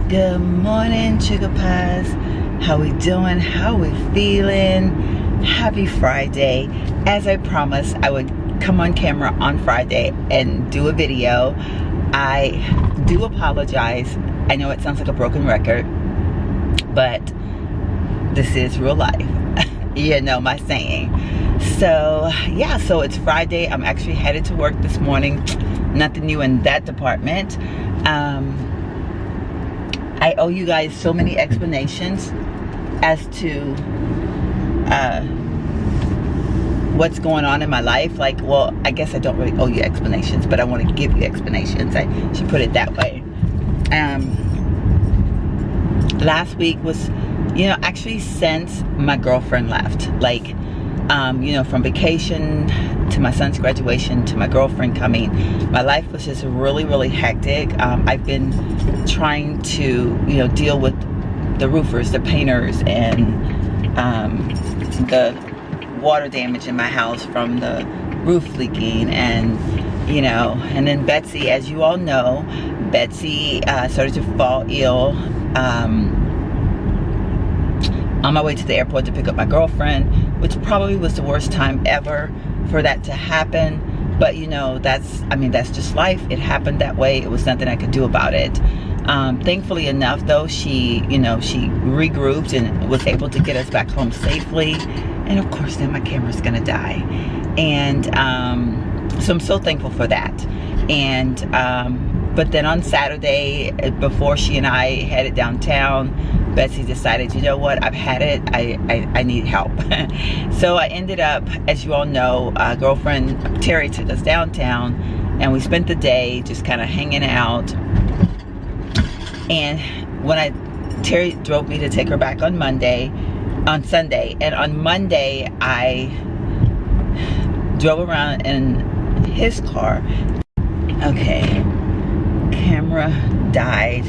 Good morning, sugar pies. How we doing? How we feeling? Happy Friday. As I promised, I would come on camera on Friday and do a video. I do apologize. I know it sounds like a broken record, but this is real life. You know my saying. So yeah, so it's Friday. I'm actually headed to work this morning. Nothing new in that department. I owe you guys so many explanations as to what's going on in my life. Like, well, I guess I don't really owe you explanations, but I want to give you explanations. I should put it that way. Last week was, actually since my girlfriend left, like, from vacation to my son's graduation to my girlfriend coming, my life was just really, really hectic. I've been trying to, deal with the roofers, the painters, and the water damage in my house from the roof leaking, and and then Betsy, as you all know, Betsy started to fall ill on my way to the airport to pick up my girlfriend, which probably was the worst time ever for that to happen. But that's just life. It happened that way. It was nothing I could do about it. Thankfully enough, though, she regrouped and was able to get us back home safely. And of course, then my camera's gonna die. And so I'm so thankful for that. And but then on Saturday, before she and I headed downtown, Betsy decided, you know what, I've had it, I need help. So I ended up, as you all know, girlfriend Terry took us downtown, and we spent the day just kind of hanging out. And Terry drove me to take her back on Sunday, and on Monday I drove around in his car. Okay, camera died,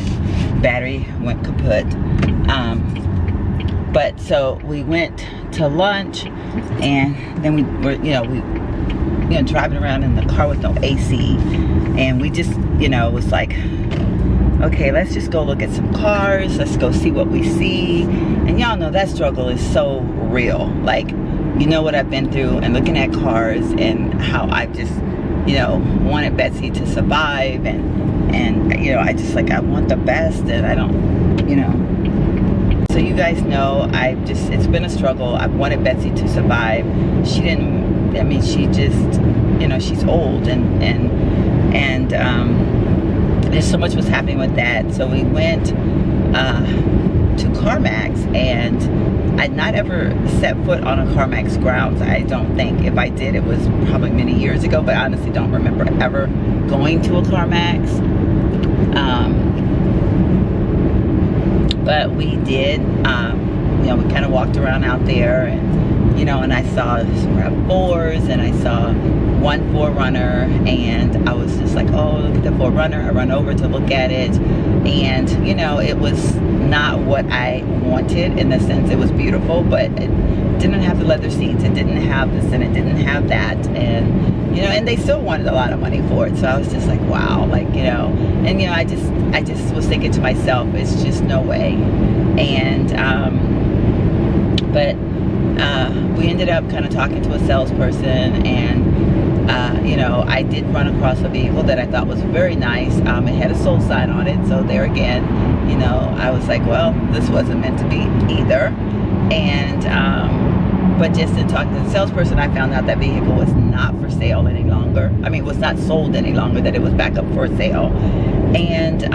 battery went kaput. But so we went to lunch, and then we were, driving around in the car with no AC, and we just, was like, okay, let's just go look at some cars. Let's go see what we see. And y'all know that struggle is so real. Like, what I've been through, and looking at cars, and how I've just, wanted Betsy to survive, and I just, like, I want the best, and I don't, So you guys know, it's been a struggle. I've wanted Betsy to survive. She just, she's old, and there's so much was happening with that. So we went to CarMax, and I'd not ever set foot on a CarMax grounds, I don't think. If I did, it was probably many years ago, but I honestly don't remember ever going to a CarMax. But we did, we kind of walked around out there, and I saw some RAV4s, and I saw one 4Runner, and I was just like, oh, look at the 4Runner. I run over to look at it, and it was not what I wanted, in the sense it was beautiful, but it didn't have the leather seats, it didn't have this, and it didn't have that, and and they still wanted a lot of money for it. So I was just like, wow, like, and I just was thinking to myself, it's just no way. And but we ended up kind of talking to a salesperson, and I did run across a vehicle that I thought was very nice. It had a sold sign on it, so there again, I was like, well, this wasn't meant to be either. And but just in talking to the salesperson, I found out that vehicle was not for sale any longer. I mean, it was not sold any longer, that it was back up for sale. And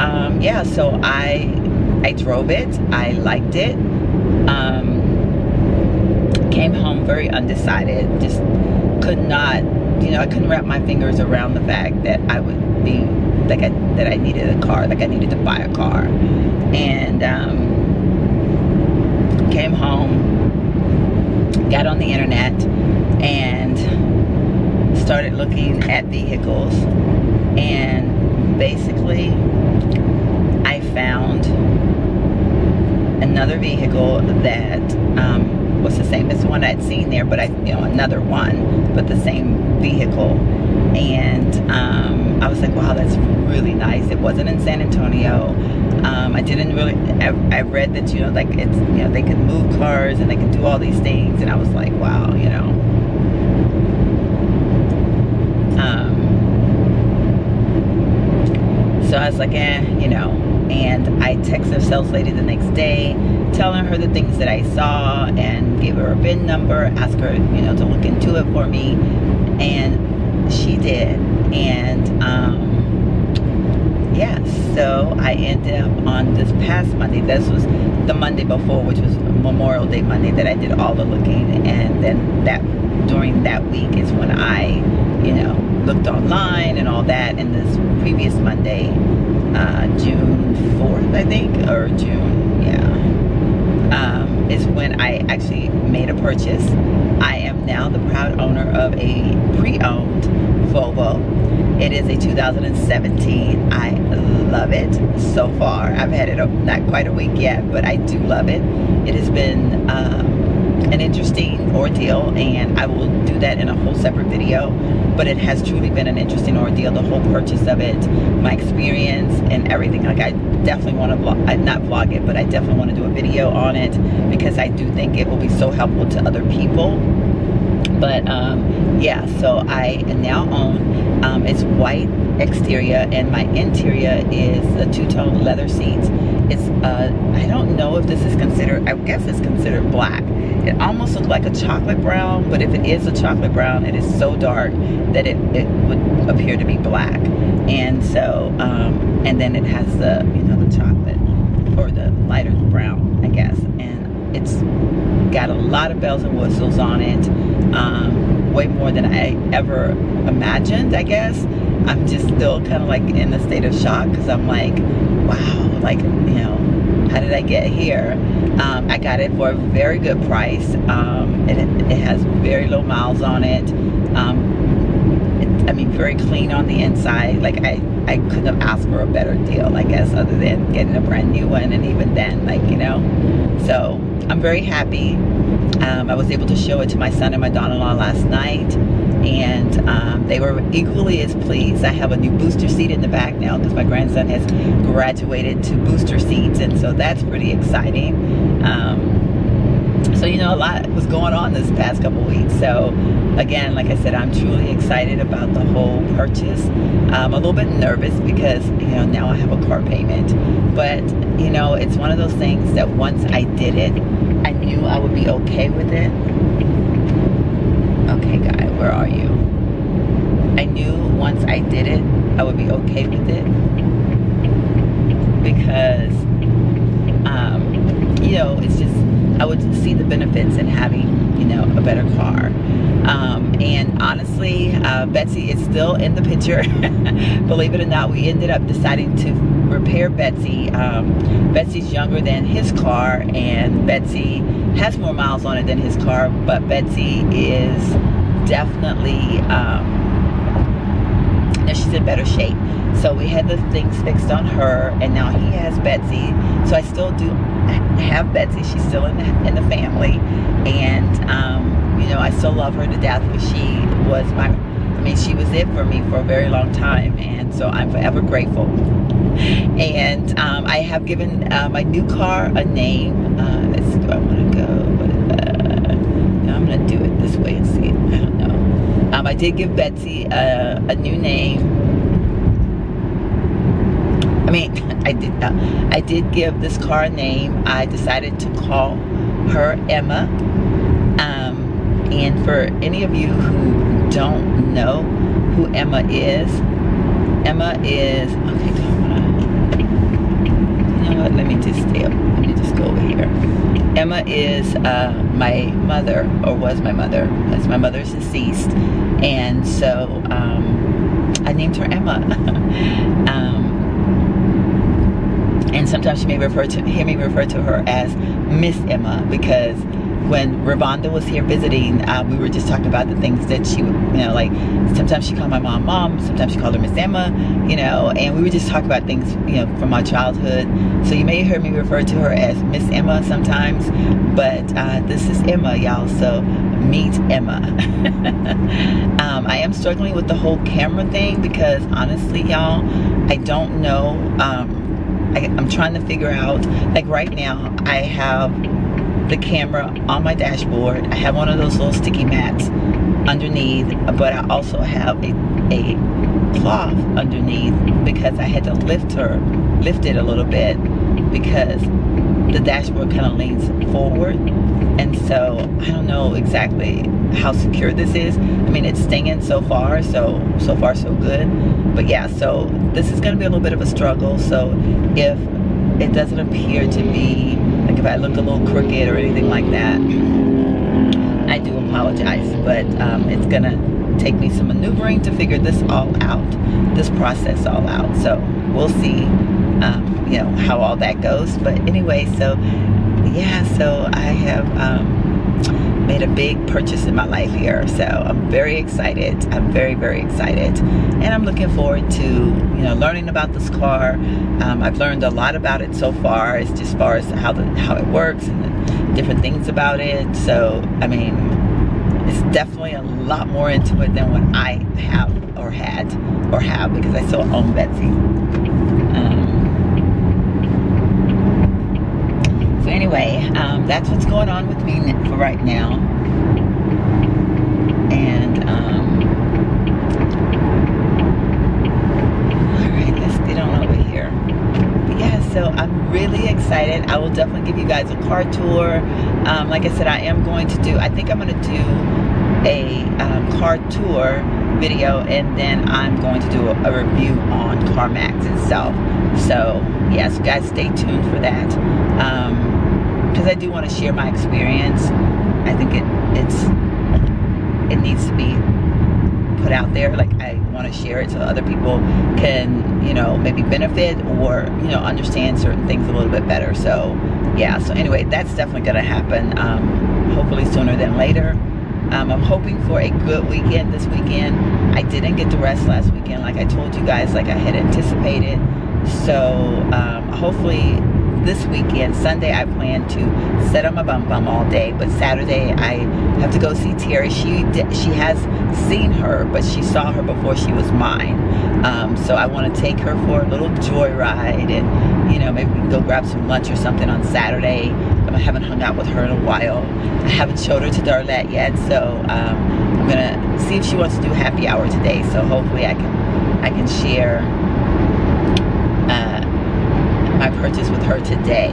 yeah, so I drove it. I liked it. Came home very undecided. Just could not, I couldn't wrap my fingers around the fact that I would be like that I needed a car, like I needed to buy a car. And came home, got on the internet, and started looking at vehicles, and basically I found another vehicle that was the same as the one I'd seen there, but another one, but the same vehicle. and I was like, wow, that's really nice. It wasn't in San Antonio. I didn't really, I read that, you know, like it's, you know, they could move cars and they could do all these things, and I was like, wow, you know. So I was like, you know, and I texted the sales lady the next day, telling her the things that I saw, and gave her a VIN number, asked her, you know, to look into it for me, and she did. And yeah, so I ended up on this past Monday. This was the Monday before, which was Memorial Day Monday, that I did all the looking, and then that during that week is when I, you know, looked online and all that. And this previous Monday, June 4th, I think, or June, yeah, is when I actually made a purchase. I am now the proud owner of a pre-owned Volvo. It is a 2017. I love it so far. I've had it not quite a week yet, but I do love it. It has been an interesting ordeal, and I will do that in a whole separate video. But it has truly been an interesting ordeal, the whole purchase of it, my experience and everything. Like, I definitely want to vlog, not vlog it, but I definitely want to do a video on it, because I do think it will be so helpful to other people. But yeah, so I now own, it's white exterior, and my interior is the two-tone leather seats. It's I don't know if this is considered, I guess it's considered black. It almost looks like a chocolate brown, but if it is a chocolate brown, it is so dark that it would appear to be black. And so and then it has the, you know, the chocolate or the lighter brown, I guess. And it's got a lot of bells and whistles on it, way more than I ever imagined, I guess. I'm just still kind of like in a state of shock, because I'm like, wow, like, you know, how did I get here? I got it for a very good price. It has very low miles on it. I mean, very clean on the inside. Like, I couldn't have asked for a better deal, I guess, other than getting a brand new one. And even then, like, you know, so I'm very happy. I was able to show it to my son and my daughter-in-law last night, and they were equally as pleased. I have a new booster seat in the back now, because my grandson has graduated to booster seats, and so that's pretty exciting. So, you know, a lot was going on this past couple weeks. So again, like I said, I'm truly excited about the whole purchase. I'm a little bit nervous because, you know, now I have a car payment, but, you know, it's one of those things that once I did it, I knew I would be okay with it. Okay, guy, where are you? I knew once I did it, I would be okay with it, because you know, it's just, I would see the benefits in having, you know, a better car. And honestly, Betsy is still in the picture. Believe it or not, we ended up deciding to repair Betsy. Betsy's younger than his car, and Betsy has more miles on it than his car, but Betsy is definitely, you know, she's in better shape. So we had the things fixed on her, and now he has Betsy. So I still do have Betsy. She's still in the family, and you know, I still love her to death, because she was my, I mean, she was it for me for a very long time, and so I'm forever grateful. And I have given my new car a name. Let's see, do I want to go? No, I'm gonna do it this way and see. I don't know. I did give Betsy a new name. I mean, I did give this car a name. I decided to call her Emma. And for any of you who don't know who Emma is, okay, you know what, let me just stay up, let me just go over here. Emma is my mother, or was my mother, because my mother's deceased, and so I named her Emma. And sometimes you may hear me refer to her as Miss Emma, because when Ravonda was here visiting, we were just talking about the things that she would, you know, like sometimes she called my mom, sometimes she called her Miss Emma, you know, and we were just talking about things, you know, from my childhood. So you may hear me refer to her as Miss Emma sometimes, but this is Emma, y'all. So meet Emma. I am struggling with the whole camera thing because honestly, y'all, I don't know. I'm trying to figure out, like right now, I have the camera on my dashboard. I have one of those little sticky mats underneath, but I also have a cloth underneath because I had to lift it a little bit because the dashboard kind of leans forward, and so I don't know exactly how secure this is. I mean, it's staying so far so good, but yeah, so this is going to be a little bit of a struggle. So if it doesn't appear to be like, if I look a little crooked or anything like that, I do apologize, but it's gonna take me some maneuvering to figure this all out, this process all out. So we'll see, you know, how all that goes. But anyway, so yeah, so I have made a big purchase in my life here, so I'm very excited. I'm very, very excited, and I'm looking forward to, you know, learning about this car. I've learned a lot about it so far, as just far as how it works and the different things about it. So I mean, it's definitely a lot more into it than what I have or have, because I still own Betsy. So anyway, that's what's going on with me for right now. And all right, let's get on over here. But yeah, so I'm really excited. I will definitely give you guys a car tour. Like I said, I am going to do, I think I'm going to do a car tour video, and then I'm going to do a review on CarMax itself. So yes, guys, stay tuned for that, because I do want to share my experience. I think it needs to be put out there. Like, I want to share it so other people can, you know, maybe benefit or, you know, understand certain things a little bit better. So yeah, so anyway, that's definitely going to happen, hopefully sooner than later. I'm hoping for a good weekend this weekend. I didn't get to rest last weekend like I told you guys, like I had anticipated. So hopefully this weekend, Sunday, I plan to sit on my bum all day, but Saturday I have to go see Terry. She has seen her, but she saw her before she was mine. So I want to take her for a little joyride, and, you know, maybe we can go grab some lunch or something on Saturday. I haven't hung out with her in a while. I haven't showed her to Darlette yet, so I'm gonna see if she wants to do happy hour today. So hopefully I can share my purchase with her today.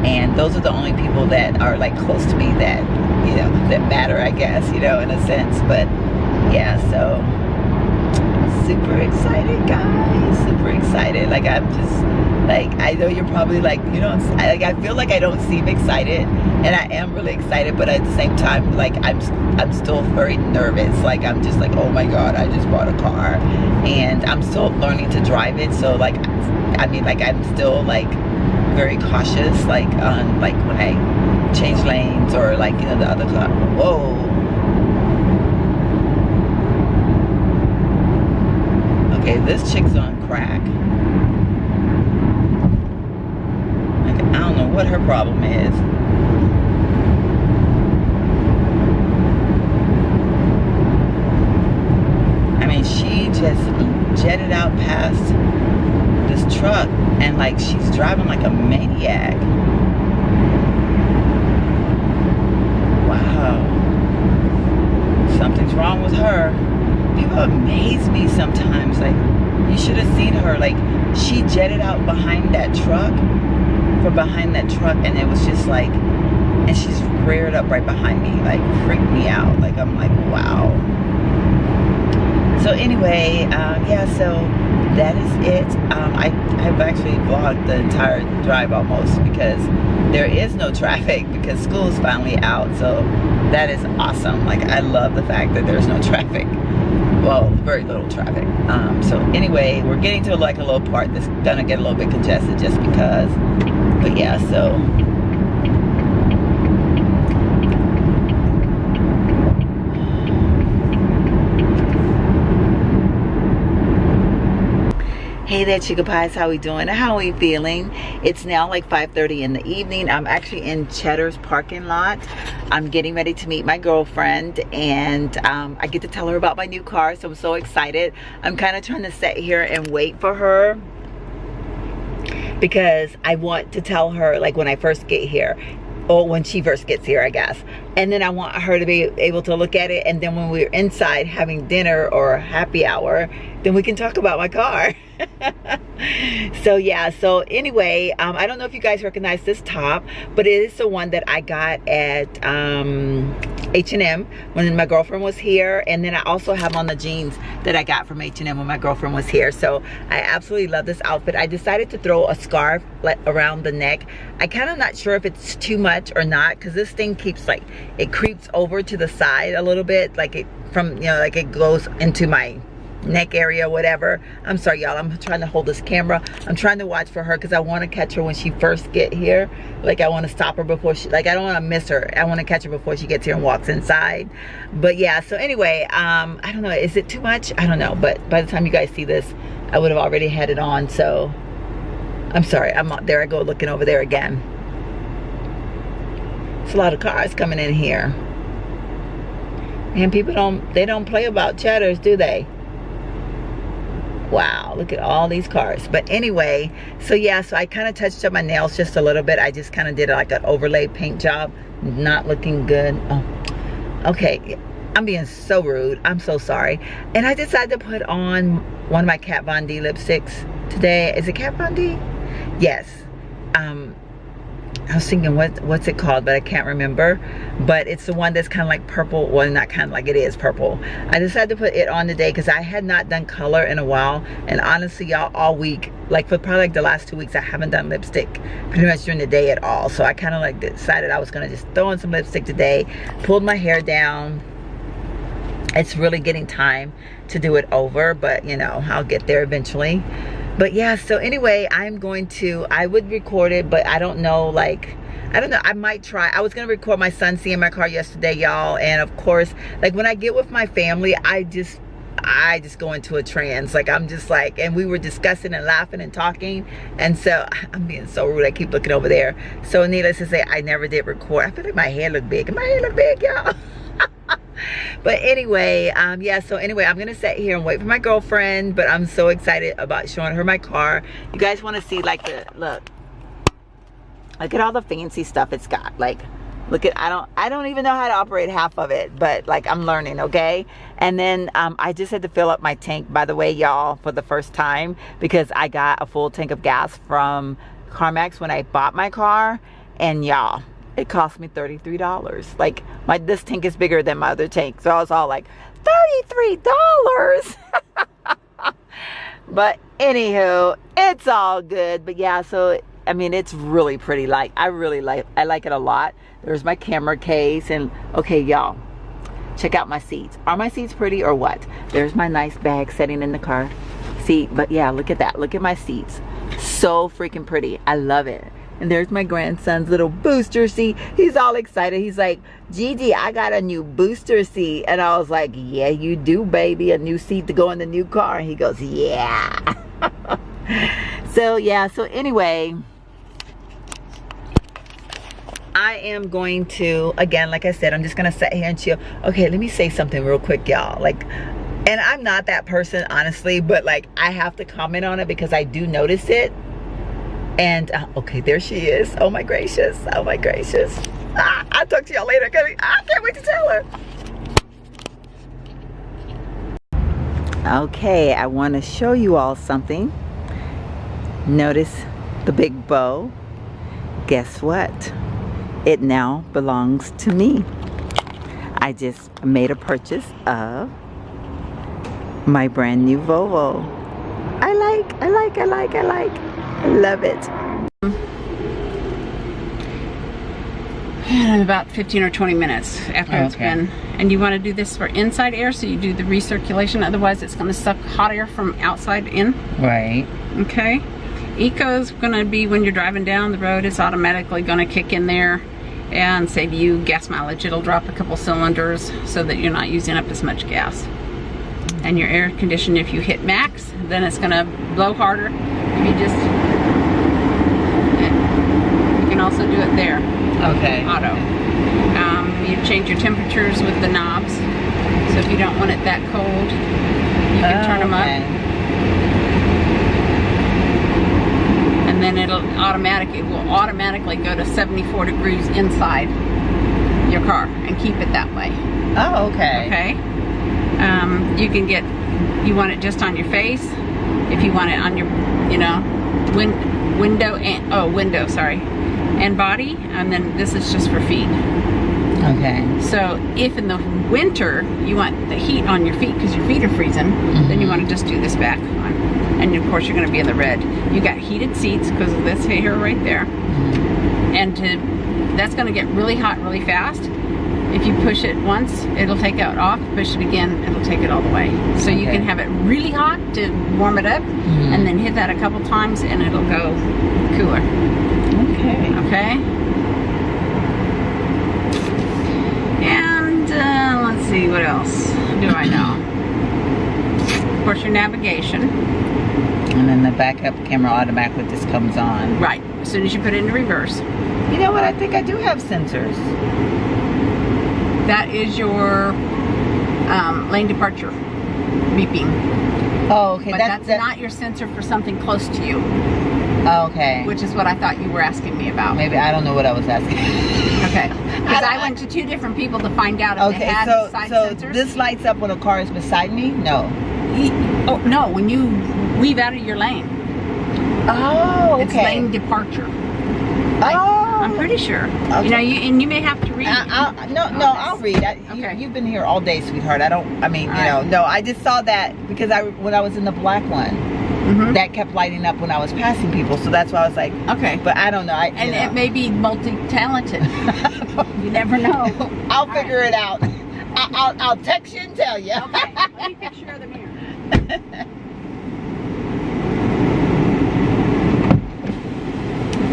And those are the only people that are like close to me that, you know, that matter, I guess, you know, in a sense. But yeah, so super excited, guys, super excited. Like, I'm just like, I know you're probably like, you know, like, I feel like I don't seem excited, and I am really excited, but at the same time, like, I'm still very nervous. Like, I'm just like, oh my god, I just bought a car and I'm still learning to drive it. So like, I mean, like, I'm still like very cautious, like on, like, when I change lanes or, like, you know, the other car. Whoa. Okay, this chick's on crack. Like, I don't know what her problem is. I mean, she just jetted out past this truck, and like, she's driving like a maniac. Wow. Something's wrong with her. People amaze me sometimes. Like, you should have seen her. Like, she jetted out behind that truck, and it was just like, and she's reared up right behind me, like, freaked me out. Like, I'm like, wow. So anyway, yeah, so that is it. I've actually vlogged the entire drive almost, because there is no traffic, because school's finally out. So that is awesome. Like, I love the fact that there's no traffic. Well, very little traffic. So anyway, we're getting to like a little part that's gonna get a little bit congested just because. But yeah, so Hey there, Chica Pies. How we doing? How we feeling? It's now like 5:30 in the evening. I'm actually in Cheddar's parking lot. I'm getting ready to meet my girlfriend, and I get to tell her about my new car, so I'm so excited. I'm kind of trying to sit here and wait for her because I want to tell her like when I first get here, or when she first gets here, I guess. And then I want her to be able to look at it, and then when we're inside having dinner or happy hour, then we can talk about my car. So yeah, so anyway, I don't know if you guys recognize this top, but it is the one that I got at H&M when my girlfriend was here. And then I also have on the jeans that I got from H&M when my girlfriend was here. So I absolutely love this outfit. I decided to throw a scarf around the neck. I kind of not sure if it's too much or not, because this thing keeps like, it creeps over to the side a little bit, like it from, you know, like it goes into my neck area, whatever. I'm sorry, y'all. I'm trying to hold this camera. I'm trying to watch for her because I want to catch her when she first get here. Like, I want to stop her before she, like, I don't want to miss her. I want to catch her before she gets here and walks inside. But yeah, so anyway, I don't know. Is it too much? I don't know. But by the time you guys see this, I would have already had it on. So I'm sorry. There I go looking over there again. It's a lot of cars coming in here. And people don't play about Cheddar's, do they? Wow, look at all these cars. But anyway, so yeah, so I kind of touched up my nails just a little bit. I just kind of did like an overlay paint job. Not looking good. Oh, okay. I'm being so rude. I'm so sorry. And I decided to put on one of my Kat Von D lipsticks today. Is it Kat Von D? Yes. I was thinking what's it called, but I can't remember. But it's the one that's kind of like purple. Well, not kind of like, it is purple. I decided to put it on today because I had not done color in a while. And honestly, y'all, all week, like for probably like the last 2 weeks, I haven't done lipstick pretty much during the day at all. So I kind of like decided I was going to just throw in some lipstick today. Pulled my hair down. It's really getting time to do it over, but you know, I'll get there eventually. But yeah, so anyway, I would record it, but I don't know, like, I don't know, I might try. I was gonna record my son seeing my car yesterday, y'all, and of course, like when I get with my family, I just go into a trance. Like, I'm just like, and we were discussing and laughing and talking, and so I'm being so rude, I keep looking over there. So needless to say, I never did record. I feel like my hair look big. My hair look big, y'all. But anyway, yeah, so anyway, I'm gonna sit here and wait for my girlfriend, but I'm so excited about showing her my car. You guys want to see like the look at all the fancy stuff it's got. Like, look at, I don't even know how to operate half of it, but like I'm learning, okay? And then I just had to fill up my tank, by the way, y'all, for the first time, because I got a full tank of gas from CarMax when I bought my car, and y'all, it cost me $33. Like, this tank is bigger than my other tank. So I was all like, $33? But anywho, it's all good. But yeah, so, I mean, it's really pretty. Like, I like it a lot. There's my camera case. And, okay, y'all, check out my seats. Are my seats pretty or what? There's my nice bag sitting in the car seat. But yeah, look at that. Look at my seats. So freaking pretty. I love it. And there's my grandson's little booster seat. He's all excited. He's like, Gigi, I got a new booster seat. And I was like, yeah, you do, baby. A new seat to go in the new car. And he goes, yeah. So, yeah. So, anyway, I am going to, again, like I said, I'm just going to sit here and chill. Okay, let me say something real quick, y'all. Like, and I'm not that person, honestly. But, like, I have to comment on it because I do notice it. And okay, there she is. Oh my gracious. Oh my gracious. I'll talk to y'all later. I can't wait to tell her. Okay, I want to show you all something. Notice the big bow. Guess what? It now belongs to me. I just made a purchase of my brand new Volvo. I like. I love it. In about 15 or 20 minutes after it's been. And you want to do this for inside air, so you do the recirculation. Otherwise, it's going to suck hot air from outside in. Right. Okay. Eco's going to be when you're driving down the road. It's automatically going to kick in there and save you gas mileage. It'll drop a couple cylinders so that you're not using up as much gas. And your air conditioner, if you hit max, then it's gonna blow harder. If you just, you can also do it there. Okay. Auto. You change your temperatures with the knobs. So if you don't want it that cold, you can turn them up. And then it will automatically go to 74 degrees inside your car and keep it that way. Oh, okay. Okay. You can get, you want it just on your face. If you want it on your, you know, window and body. And then this is just for feet. Okay. So if in the winter you want the heat on your feet because your feet are freezing, then you want to just do this back on. And of course you're going to be in the red. You got heated seats because of this here right there. And that's going to get really hot really fast. If you push it once, it'll take it off. Push it again, it'll take it all the way. So you can have it really hot to warm it up, and then hit that a couple times, and it'll go cooler. Okay. Okay. And let's see, what else do I know? Of course, your navigation. And then the backup camera automatically just comes on. Right. As soon as you put it into reverse. You know what? I think I do have sensors. That is your lane departure beeping. Oh, okay. But that's not your sensor for something close to you. Oh, okay. Which is what I thought you were asking me about. Maybe I don't know what I was asking. Okay. Because I went to 2 different people to find out if they had side sensors. This lights up when a car is beside me? No. Oh no, when you weave out of your lane. Oh, okay. It's lane departure. I'm pretty sure. Okay. You know, you may have to read. I'll read. You've been here all day, sweetheart. I just saw that because when I was in the black one, that kept lighting up when I was passing people. So that's why I was like, okay. But I don't know. It may be multi-talented. You never know. I'll figure it out. I'll text you and tell you. Okay. Let me picture of the mirror.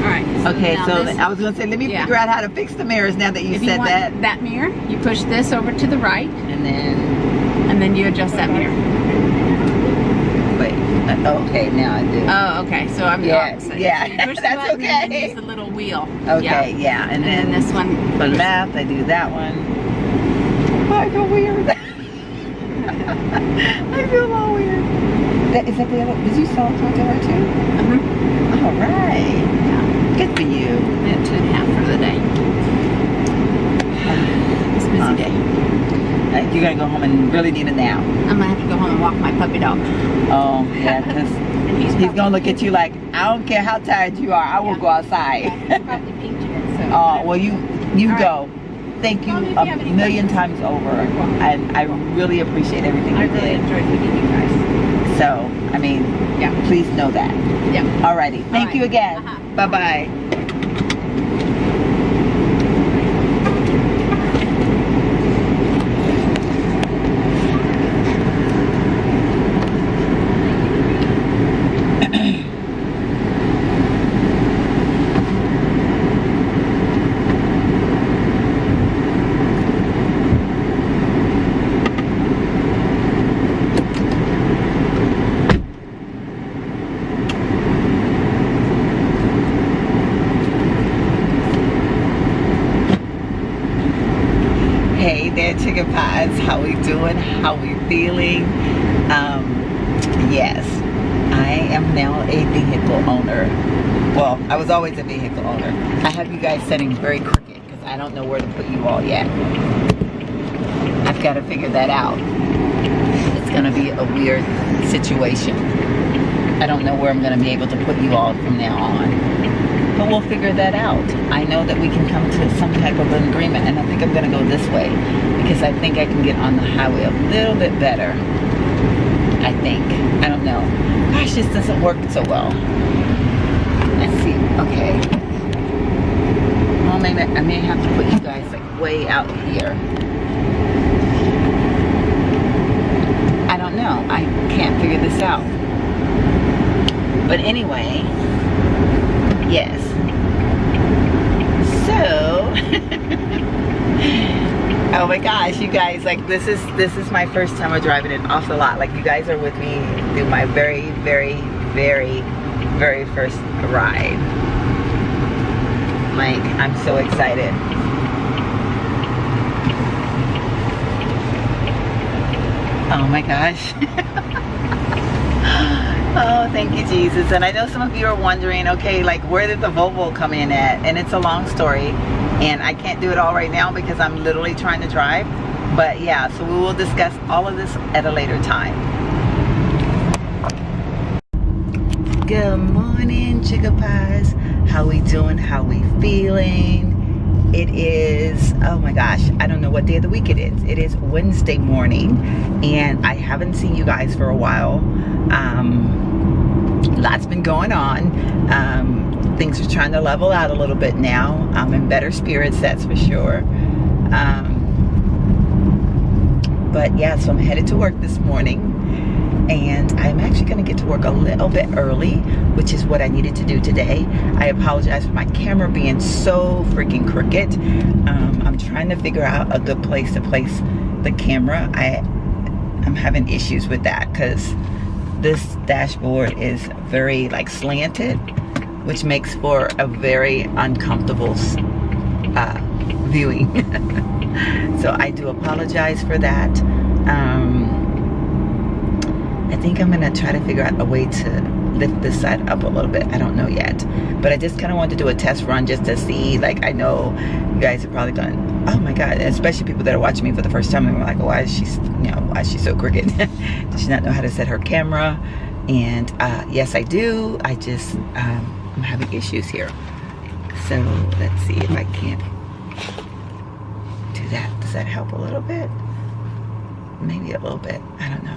Alright. Okay, so I was going to say, let me figure out how to fix the mirrors now that you said that. That mirror, you push this over to the right. And then you adjust that mirror. Wait. Okay, now I do. Oh, okay. So I'm the opposite. Yeah, so you push the that's button okay. And use the little wheel. Okay, yeah. And then this one. For left, I do that one. Oh, I feel weird. I feel all weird. Is that the other? Did you saw it right there too? All right. Yeah. Good for you. Yeah, 2.5 for the day. It's a busy day. You're gonna go home and really need a nap. I'm gonna have to go home and walk my puppy dog. Oh, yeah, because he's gonna look at you like, I don't care how tired you are, I will go outside. Yeah, he's probably pinked it, so. Oh, well, you go. Thank you a million times over. And I really appreciate everything you did. I really enjoyed meeting you guys. So, I mean, please know that. Yeah. Alrighty. Thank you again. Bye-bye. Hey there, chicken pies. How we doing? How we feeling? Yes, I am now a vehicle owner. Well, I was always a vehicle owner. I have you guys sitting very crooked because I don't know where to put you all yet. I've got to figure that out. It's going to be a weird situation. I don't know where I'm going to be able to put you all from now on. But we'll figure that out. I know that we can come to some type of an agreement, and I think I'm going to go this way because I think I can get on the highway a little bit better. I think. I don't know. Gosh, this doesn't work so well. Let's see. Okay. Well, maybe I may have to put you guys like way out here. I don't know. I can't figure this out. But anyway, yes. So, Oh my gosh, you guys, like this is my first time of driving it off the lot. Like you guys are with me through my very, very, very, very first ride. Like, I'm so excited. Oh my gosh. Oh, thank you, Jesus. And I know some of you are wondering, okay, like where did the Volvo come in at? And it's a long story, and I can't do it all right now because I'm literally trying to drive. But yeah, so we will discuss all of this at a later time. Good morning, Chicken Pies. How we doing? How we feeling? It is, oh my gosh, I don't know what day of the week it is. It is Wednesday morning, and I haven't seen you guys for a while. Lots been going on. Things are trying to level out a little bit now. I'm in better spirits, that's for sure. But yeah, so I'm headed to work this morning, and I'm actually going to get to work a little bit early, which is what I needed to do today. I apologize for my camera being so freaking crooked. I'm trying to figure out a good place to place the camera. I'm having issues with that because this dashboard is very like slanted, which makes for a very uncomfortable viewing. So I do apologize for that. I think I'm gonna try to figure out a way to lift this side up a little bit. I don't know yet, but I just kind of wanted to do a test run just to see. Like, I know you guys are probably going, oh my God, especially people that are watching me for the first time and we're like, oh, why is she, why is she so crooked? Does she not know how to set her camera? And yes, I do. I just I'm having issues here. So let's see if I can't do that. Does that help a little bit? Maybe a little bit. I don't know.